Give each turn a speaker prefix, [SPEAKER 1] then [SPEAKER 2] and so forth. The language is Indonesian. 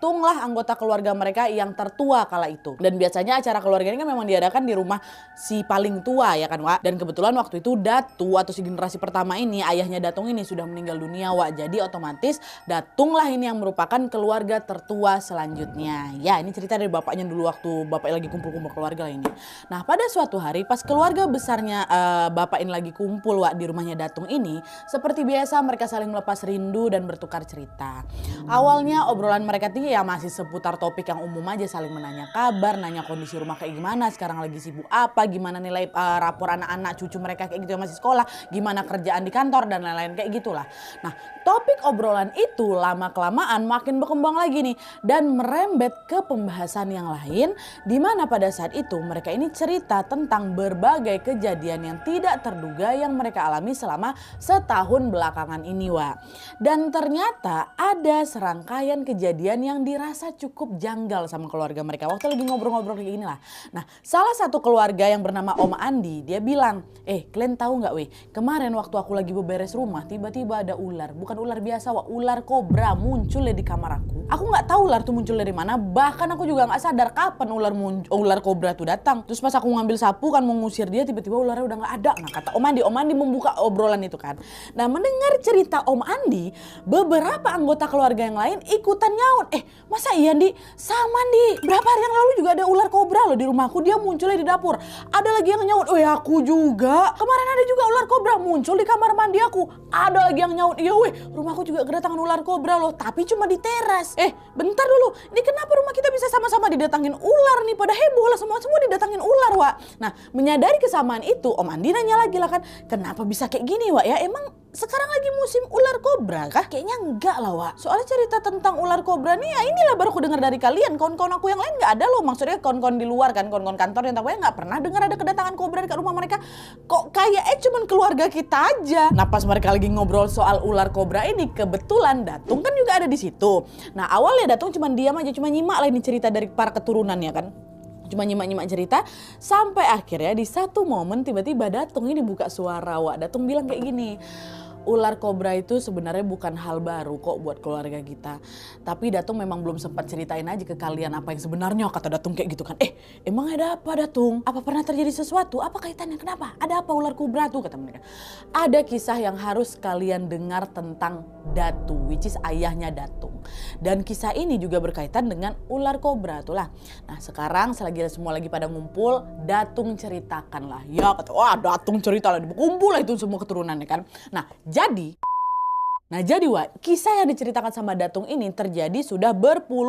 [SPEAKER 1] Datunglah anggota keluarga mereka yang tertua kala itu. Dan biasanya acara keluarga ini kan memang diadakan di rumah si paling tua ya kan Wak. Dan kebetulan waktu itu Datu atau si generasi pertama ini, ayahnya Datung ini sudah meninggal dunia Wak. Jadi otomatis Datunglah ini yang merupakan keluarga tertua selanjutnya. Ya ini cerita dari bapaknya dulu waktu bapak lagi kumpul-kumpul keluarga ini. Nah pada suatu hari pas keluarga besarnya bapak ini lagi kumpul Wak di rumahnya Datung ini, seperti biasa mereka saling melepas rindu dan bertukar cerita. Awalnya obrolan mereka tinggi ya masih seputar topik yang umum aja, saling menanya kabar, nanya kondisi rumah kayak gimana, sekarang lagi sibuk apa, gimana nilai rapor anak-anak cucu mereka kayak gitu yang masih sekolah, gimana kerjaan di kantor dan lain-lain kayak gitulah. Nah topik obrolan itu lama kelamaan makin berkembang lagi nih dan merembet ke pembahasan yang lain, di mana pada saat itu mereka ini cerita tentang berbagai kejadian yang tidak terduga yang mereka alami selama setahun belakangan ini Wak. Dan ternyata ada serangkaian kejadian yang dirasa cukup janggal sama keluarga mereka waktu lagi ngobrol-ngobrol kayak gini lah. Nah salah satu keluarga yang bernama Om Andi dia bilang, kalian tahu nggak weh, kemarin waktu aku lagi beberes rumah tiba-tiba ada ular, bukan ular biasa Wak, ular kobra muncul di kamar aku. Aku nggak tahu ular tuh muncul dari mana, bahkan aku juga nggak sadar kapan ular kobra tuh datang. Terus pas aku ngambil sapu kan mau ngusir dia, tiba-tiba ularnya udah nggak ada. Nah kata Om Andi membuka obrolan itu kan. Nah mendengar cerita Om Andi, beberapa anggota keluarga yang lain ikutan nyaut. Masa iya Andi? Sama Andi, berapa hari yang lalu juga ada ular kobra loh di rumahku, dia munculnya di dapur. Ada lagi yang nyaut, aku juga. Kemarin ada juga ular kobra muncul di kamar mandi aku. Ada lagi yang nyaut, iya weh, rumahku juga kedatangan ular kobra loh, tapi cuma di teras. Bentar dulu, ini kenapa rumah kita bisa sama-sama didatangin ular nih? Pada heboh lah, semua didatangin ular Wak. Nah menyadari kesamaan itu Om Andi nanya lagi lah kan, kenapa bisa kayak gini Wak ya? Emang sekarang lagi musim ular kobra kah? Kayaknya enggak lah Wak. Soalnya cerita tentang ular kobra nih ya inilah baru aku dengar dari kalian. Kawan-kawan aku yang lain nggak ada loh. Maksudnya kawan-kawan di luar kan, kawan-kawan kantor yang tahu ya nggak pernah dengar ada kedatangan kobra dekat rumah mereka. Kok kayaknya cuman keluarga kita aja. Nah pas mereka lagi ngobrol soal ular kobra ini, kebetulan Datung kan juga ada di situ. Nah awalnya Datung cuma diam aja, cuma nyimak lah ini cerita dari para keturunannya kan. Cuma nyimak cerita sampai akhirnya di satu momen tiba-tiba Datung ini buka suara Wak. Datung bilang kayak gini, ular kobra itu sebenarnya bukan hal baru kok buat keluarga kita. Tapi Datung memang belum sempat ceritain aja ke kalian apa yang sebenarnya, kata Datung kayak gitu kan. Emang ada apa Datung? Apa pernah terjadi sesuatu? Apa kaitannya? Kenapa? Ada apa ular kobra tuh, kata mereka. Ada kisah yang harus kalian dengar tentang Datu, which is ayahnya Datung. Dan kisah ini juga berkaitan dengan ular kobra tuh lah. Nah sekarang selagi semua lagi pada ngumpul, Datung ceritakan lah. Ya kata, wah Datung cerita lah, kumpul lah itu semua keturunannya kan. Nah jadi Wak, kisah yang diceritakan sama Datung ini terjadi sudah berpuluh